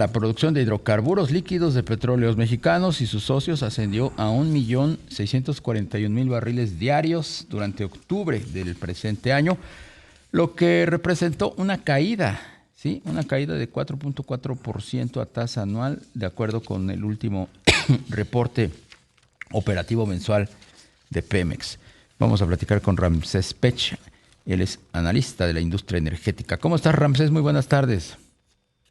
La producción de hidrocarburos líquidos de petróleos mexicanos y sus socios ascendió a 1.641.000 barriles diarios durante octubre del presente año, lo que representó una caída, ¿sí? Una caída de 4.4% a tasa anual, de acuerdo con el último reporte operativo mensual de Pemex. Vamos a platicar con Ramsés Pech, él es analista de la industria energética. ¿Cómo estás, Ramsés? Muy buenas tardes.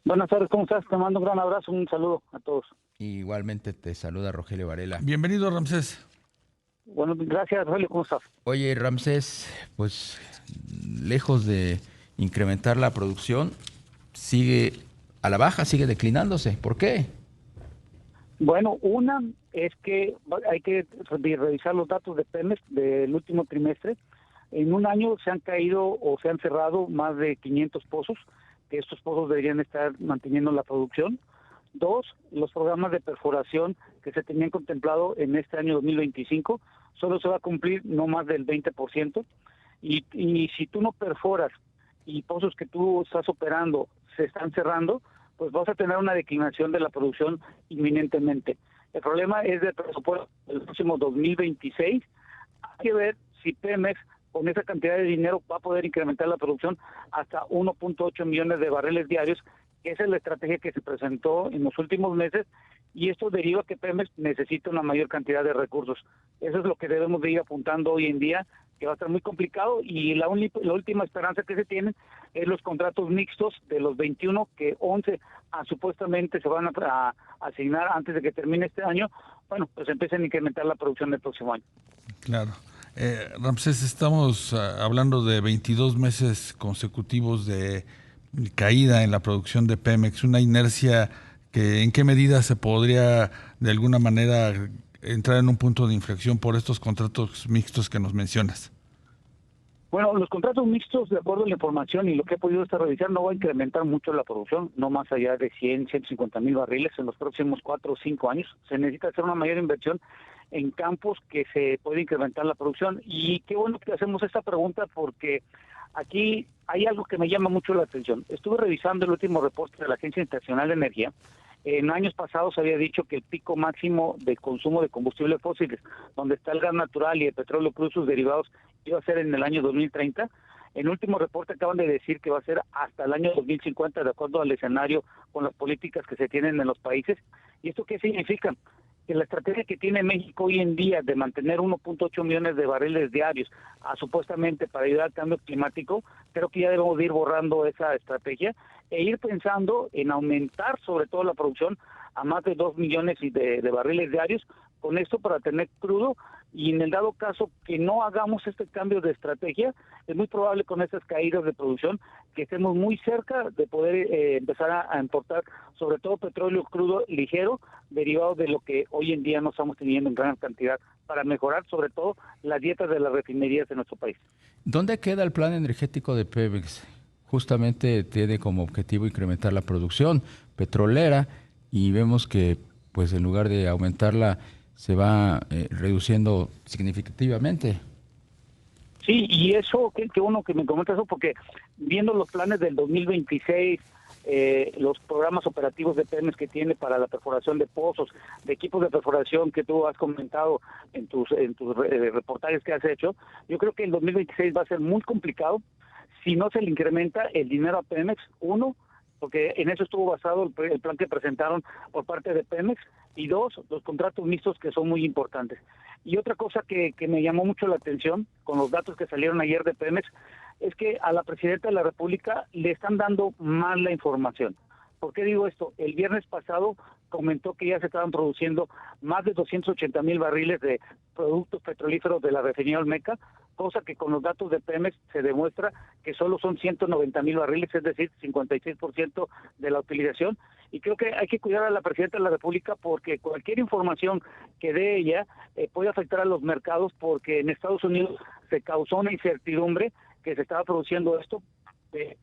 Buenas tardes, ¿cómo estás? Te mando un gran abrazo, un saludo a todos. Igualmente te saluda Rogelio Varela. Bienvenido, Ramsés. Bueno, gracias, Rogelio, ¿cómo estás? Oye, Ramsés, pues lejos de incrementar la producción, sigue a la baja, sigue declinándose. ¿Por qué? Bueno, una es que hay que revisar los datos de Pemex del último trimestre. En un año se han caído o se han cerrado más de 500 pozos, que estos pozos deberían estar manteniendo la producción. Dos, los programas de perforación que se tenían contemplado en este año 2025, solo se va a cumplir no más del 20%. Y si tú no perforas y pozos que tú estás operando se están cerrando, pues vas a tener una declinación de la producción inminentemente. El problema es del presupuesto del próximo 2026. Hay que ver si Pemex con esa cantidad de dinero va a poder incrementar la producción hasta 1.8 millones de barriles diarios, que esa es la estrategia que se presentó en los últimos meses, y esto deriva que Pemex necesita una mayor cantidad de recursos. Eso es lo que debemos de ir apuntando hoy en día, que va a estar muy complicado, y la última esperanza que se tiene es los contratos mixtos de los 21, que 11 supuestamente se van a asignar antes de que termine este año. Bueno, pues empiecen a incrementar la producción del próximo año. Claro. Ramsés, estamos hablando de 22 meses consecutivos de caída en la producción de Pemex, una inercia que en qué medida se podría de alguna manera entrar en un punto de inflexión por estos contratos mixtos que nos mencionas. Bueno, los contratos mixtos, de acuerdo a la información y lo que he podido estar revisando, no va a incrementar mucho la producción, no más allá de 150,000 barriles en los próximos 4 o 5 años. Se necesita hacer una mayor inversión en campos que se puede incrementar la producción. Y qué bueno que hacemos esta pregunta, porque aquí hay algo que me llama mucho la atención. Estuve revisando el último reporte de la Agencia Internacional de Energía. En años pasados había dicho que el pico máximo de consumo de combustibles fósiles, donde está el gas natural y el petróleo crudo, sus derivados, iba a ser en el año 2030. En el último reporte acaban de decir que va a ser hasta el año 2050, de acuerdo al escenario con las políticas que se tienen en los países. ¿Y esto qué significa? Que la estrategia que tiene México hoy en día de mantener 1.8 millones de barriles diarios supuestamente para ayudar al cambio climático, creo que ya debemos de ir borrando esa estrategia e ir pensando en aumentar sobre todo la producción a más de 2 millones de barriles diarios, con esto para tener crudo. Y en el dado caso que no hagamos este cambio de estrategia, es muy probable con estas caídas de producción que estemos muy cerca de poder empezar a importar sobre todo petróleo crudo ligero, derivado de lo que hoy en día no estamos teniendo en gran cantidad, para mejorar sobre todo las dietas de las refinerías de nuestro país. ¿Dónde queda el plan energético de Pemex? Justamente tiene como objetivo incrementar la producción petrolera y vemos que pues en lugar de aumentarla se va reduciendo significativamente. Sí, y eso, qué bueno que me comenta eso, porque viendo los planes del 2026, los programas operativos de Pemex que tiene para la perforación de pozos, de equipos de perforación que tú has comentado en tus reportajes que has hecho, yo creo que el 2026 va a ser muy complicado si no se le incrementa el dinero a Pemex. Uno, porque en eso estuvo basado el plan que presentaron por parte de Pemex, y dos, los contratos mixtos, que son muy importantes. Y otra cosa que me llamó mucho la atención con los datos que salieron ayer de Pemex es que a la Presidenta de la República le están dando mal la información. ¿Por qué digo esto? El viernes pasado comentó que ya se estaban produciendo más de 280,000 barriles de productos petrolíferos de la refinería Olmeca, cosa que con los datos de Pemex se demuestra que solo son 190,000 barriles, es decir, 56% de la utilización. Y creo que hay que cuidar a la Presidenta de la República, porque cualquier información que dé ella puede afectar a los mercados, porque en Estados Unidos se causó una incertidumbre que se estaba produciendo esto.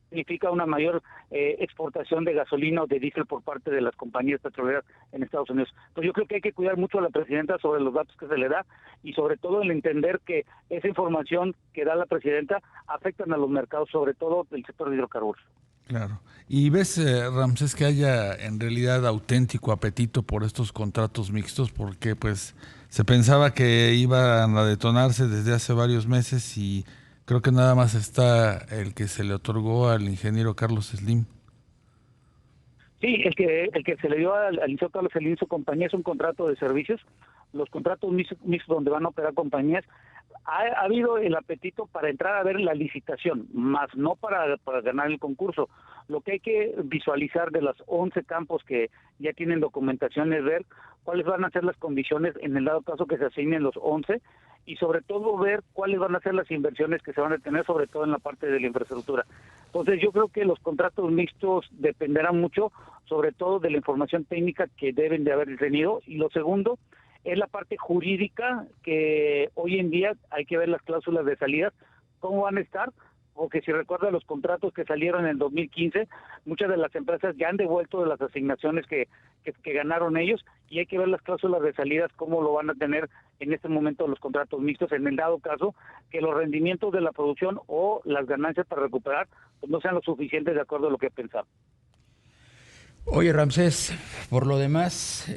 Significa una mayor exportación de gasolina o de diésel por parte de las compañías petroleras en Estados Unidos. Entonces yo creo que hay que cuidar mucho a la Presidenta sobre los datos que se le da, y sobre todo el entender que esa información que da la Presidenta afectan a los mercados, sobre todo del sector de hidrocarburos. Claro. ¿Y ves, Ramsés, que haya en realidad auténtico apetito por estos contratos mixtos? Porque pues se pensaba que iban a detonarse desde hace varios meses y creo que nada más está el que se le otorgó al ingeniero Carlos Slim. Sí, el que se le dio al Liceo Carlos Slim, su compañía, es un contrato de servicios. Los contratos mixtos donde van a operar compañías, ha habido el apetito para entrar a ver la licitación, más no para ganar el concurso. Lo que hay que visualizar de los 11 campos que ya tienen documentación es ver cuáles van a ser las condiciones en el dado caso que se asignen los 11 y sobre todo ver cuáles van a ser las inversiones que se van a tener, sobre todo en la parte de la infraestructura. Entonces yo creo que los contratos mixtos dependerán mucho, sobre todo de la información técnica que deben de haber tenido. Y lo segundo es la parte jurídica, que hoy en día hay que ver las cláusulas de salida, cómo van a estar, porque si recuerda los contratos que salieron en el 2015, muchas de las empresas ya han devuelto de las asignaciones que ganaron ellos, y hay que ver las cláusulas de salidas, cómo lo van a tener en este momento los contratos mixtos, en el dado caso que los rendimientos de la producción o las ganancias para recuperar pues no sean lo suficientes de acuerdo a lo que pensaba. Oye, Ramsés, por lo demás,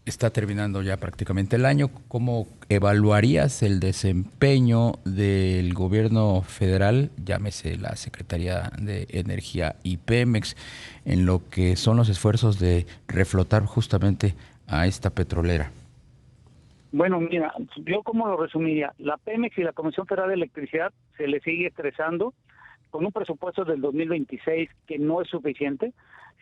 está terminando ya prácticamente el año. ¿Cómo evaluarías el desempeño del gobierno federal, llámese la Secretaría de Energía y Pemex, en lo que son los esfuerzos de reflotar justamente a esta petrolera? Bueno, mira, yo como lo resumiría, la Pemex y la Comisión Federal de Electricidad se le sigue estresando con un presupuesto del 2026 que no es suficiente.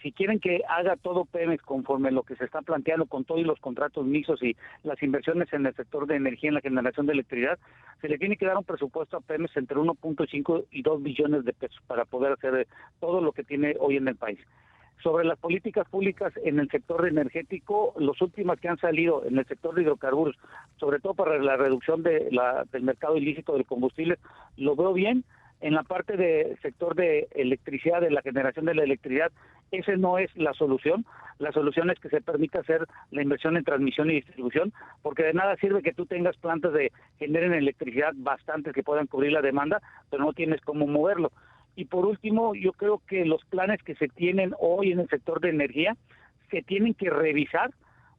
Si quieren que haga todo Pemex conforme lo que se está planteando con todos los contratos mixtos y las inversiones en el sector de energía, en la generación de electricidad, se le tiene que dar un presupuesto a Pemex entre 1.5 y 2 billones de pesos para poder hacer todo lo que tiene hoy en el país. Sobre las políticas públicas en el sector energético, los últimos que han salido en el sector de hidrocarburos, sobre todo para la reducción del mercado ilícito del combustible, lo veo bien. En la parte del sector de electricidad, de la generación de la electricidad, esa no es la solución. La solución es que se permita hacer la inversión en transmisión y distribución, porque de nada sirve que tú tengas plantas de generen electricidad bastantes que puedan cubrir la demanda, pero no tienes cómo moverlo. Y por último, yo creo que los planes que se tienen hoy en el sector de energía se tienen que revisar.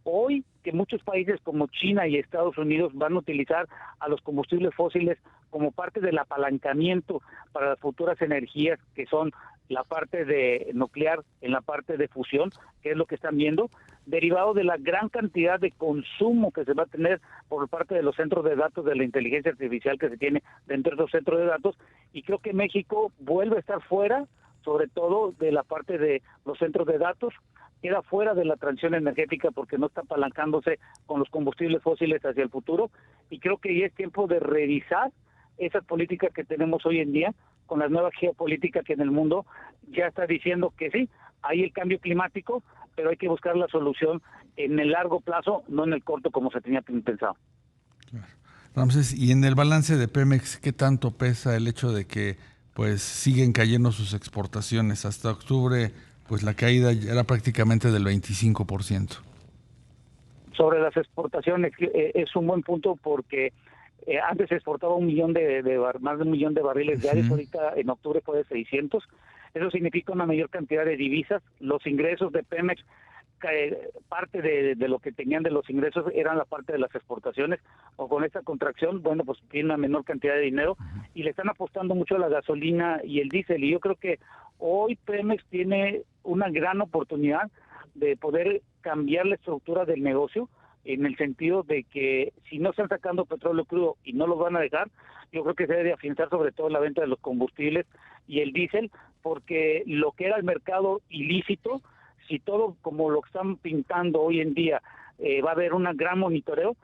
Hoy que muchos países como China y Estados Unidos van a utilizar a los combustibles fósiles como parte del apalancamiento para las futuras energías, que son la parte de nuclear, en la parte de fusión, que es lo que están viendo, derivado de la gran cantidad de consumo que se va a tener por parte de los centros de datos de la inteligencia artificial que se tiene dentro de esos centros de datos, y creo que México vuelve a estar fuera, sobre todo de la parte de los centros de datos, queda fuera de la transición energética porque no está apalancándose con los combustibles fósiles hacia el futuro, y creo que ya es tiempo de revisar esas políticas que tenemos hoy en día con la nueva geopolítica que en el mundo ya está diciendo que sí, hay el cambio climático, pero hay que buscar la solución en el largo plazo, no en el corto como se tenía pensado. Claro. Ramsés, y en el balance de Pemex, ¿qué tanto pesa el hecho de que pues siguen cayendo sus exportaciones? Hasta octubre, pues la caída era prácticamente del 25%. Sobre las exportaciones, es un buen punto porque antes se exportaba más de 1 millón de barriles diarios, ahorita en octubre fue de 600. Eso significa una mayor cantidad de divisas. Los ingresos de Pemex, parte de lo que tenían de los ingresos eran la parte de las exportaciones, o con esta contracción, bueno, pues tiene una menor cantidad de dinero y le están apostando mucho a la gasolina y el diésel, y yo creo que hoy Pemex tiene una gran oportunidad de poder cambiar la estructura del negocio, en el sentido de que si no están sacando petróleo crudo y no lo van a dejar, yo creo que se debe afianzar sobre todo la venta de los combustibles y el diésel, porque lo que era el mercado ilícito, si todo como lo están pintando hoy en día, va a haber un gran monitoreo,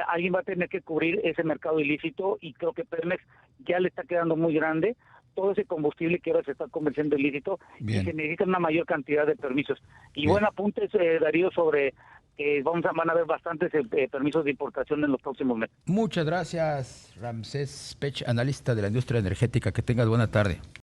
alguien va a tener que cubrir ese mercado ilícito, y creo que Pemex ya le está quedando muy grande todo ese combustible que ahora se está convirtiendo ilícito. Bien. Y se necesita una mayor cantidad de permisos. Y bien. Buen apunte, Darío, sobre que van a haber bastantes permisos de importación en los próximos meses. Muchas gracias, Ramsés Pech, analista de la industria energética. Que tengas buena tarde.